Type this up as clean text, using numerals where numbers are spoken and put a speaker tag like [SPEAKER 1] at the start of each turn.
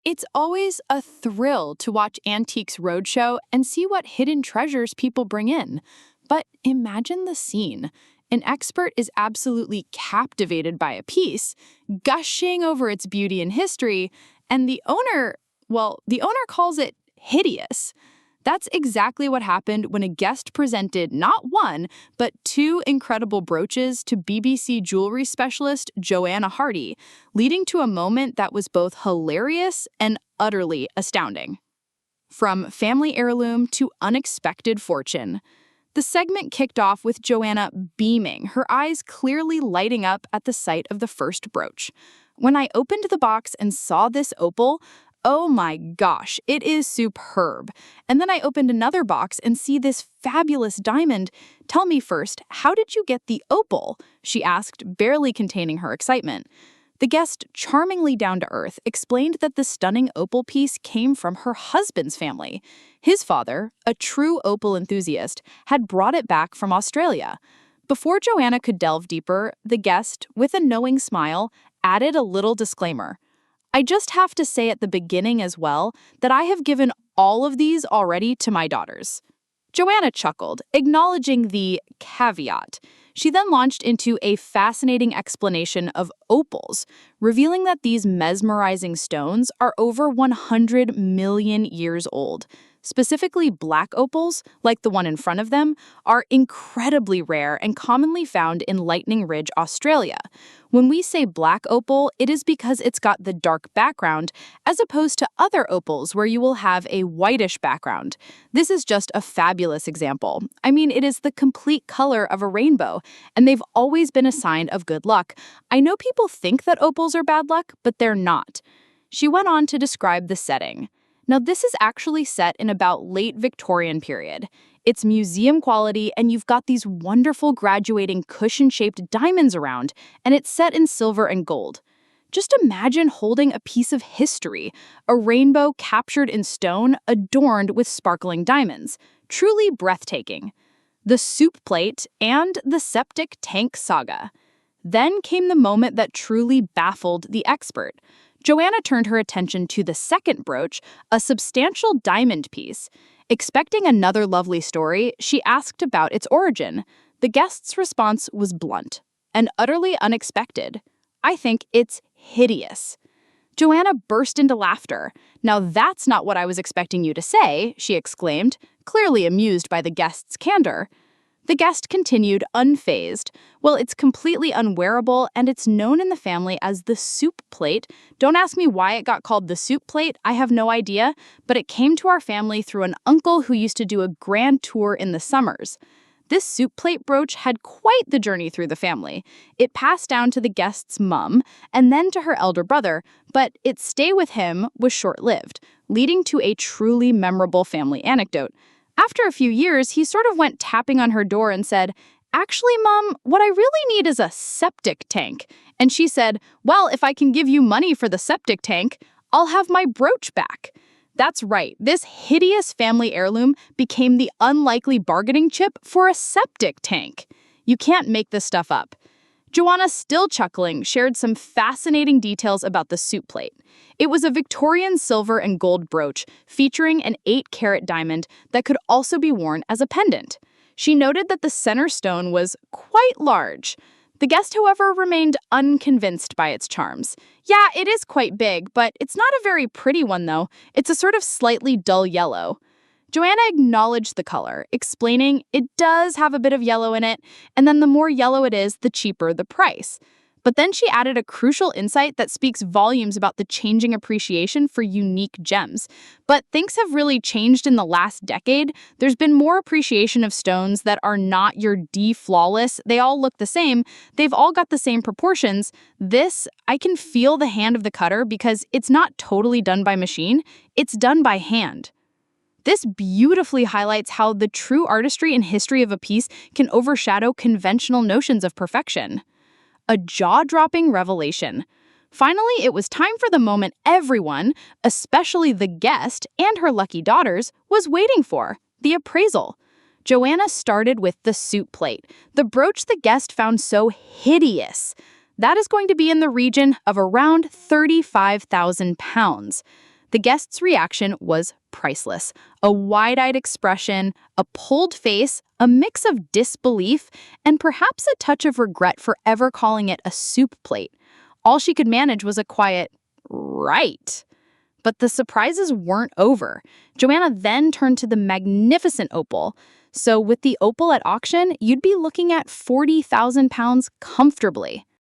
[SPEAKER 1] It's always a thrill to watch Antiques Roadshow and see what hidden treasures people bring in. But imagine the scene. An expert is absolutely captivated by a piece, gushing over its beauty and history, and the owner calls it hideous. That's exactly what happened when a guest presented not one, but two incredible brooches to BBC jewelry specialist Joanna Hardy, leading to a moment that was both hilarious and utterly astounding. From family heirloom to unexpected fortune. The segment kicked off with Joanna beaming, her eyes clearly lighting up at the sight of the first brooch. When I opened the box and saw this opal, oh my gosh, it is superb. And then I opened another box and see this fabulous diamond. Tell me first, how did you get the opal? She asked, barely containing her excitement. The guest, charmingly down to earth, explained that the stunning opal piece came from her husband's family. His father, a true opal enthusiast, had brought it back from Australia. Before Joanna could delve deeper, the guest, with a knowing smile, added a little disclaimer. I just have to say at the beginning as well that I have given all of these already to my daughters. Joanna chuckled, acknowledging the caveat. She then launched into a fascinating explanation of opals, revealing that these mesmerizing stones are over 100 million years old. Specifically, black opals, like the one in front of them, are incredibly rare and commonly found in Lightning Ridge, Australia. When we say black opal, it is because it's got the dark background, as opposed to other opals where you will have a whitish background. This is just a fabulous example. I mean, it is the complete color of a rainbow, and they've always been a sign of good luck. I know people think that opals are bad luck, but they're not. She went on to describe the setting. Now, this is actually set in about late Victorian period. It's museum quality, and you've got these wonderful graduating cushion-shaped diamonds around, and it's set in silver and gold. Just imagine holding a piece of history, a rainbow captured in stone adorned with sparkling diamonds. Truly breathtaking. The soup plate and the septic tank saga. Then came the moment that truly baffled the expert. Joanna turned her attention to the second brooch, a substantial diamond piece. Expecting another lovely story, she asked about its origin. The guest's response was blunt and utterly unexpected. I think it's hideous. Joanna burst into laughter. Now that's not what I was expecting you to say, she exclaimed, clearly amused by the guest's candor. The guest continued, unfazed. Well, it's completely unwearable, and it's known in the family as the soup plate. Don't ask me why it got called the soup plate. I have no idea, but it came to our family through an uncle who used to do a grand tour in the summers. This soup plate brooch had quite the journey through the family. It passed down to the guest's mum, and then to her elder brother, but its stay with him was short-lived, leading to a truly memorable family anecdote. After a few years, he sort of went tapping on her door and said, "Actually, Mom, what I really need is a septic tank." And she said, "Well, if I can give you money for the septic tank, I'll have my brooch back." That's right, this hideous family heirloom became the unlikely bargaining chip for a septic tank. You can't make this stuff up. Joanna, still chuckling, shared some fascinating details about the soup plate. It was a Victorian silver and gold brooch featuring an 8-carat diamond that could also be worn as a pendant. She noted that the center stone was quite large. The guest, however, remained unconvinced by its charms. Yeah, it is quite big, but it's not a very pretty one, though. It's a sort of slightly dull yellow. Joanna acknowledged the color, explaining it does have a bit of yellow in it, and then the more yellow it is, the cheaper the price. But then she added a crucial insight that speaks volumes about the changing appreciation for unique gems. But things have really changed in the last decade. There's been more appreciation of stones that are not your flawless. They all look the same. They've all got the same proportions. This, I can feel the hand of the cutter because it's not totally done by machine. It's done by hand. This beautifully highlights how the true artistry and history of a piece can overshadow conventional notions of perfection. A jaw-dropping revelation. Finally, it was time for the moment everyone, especially the guest and her lucky daughters, was waiting for, the appraisal. Joanna started with the soup plate, the brooch the guest found so hideous. That is going to be in the region of around 35,000 pounds. The guest's reaction was priceless. A wide-eyed expression, a pulled face, a mix of disbelief, and perhaps a touch of regret for ever calling it a soup plate. All she could manage was a quiet, "Right." But the surprises weren't over. Joanna then turned to the magnificent opal. So with the opal at auction, you'd be looking at £40,000 comfortably.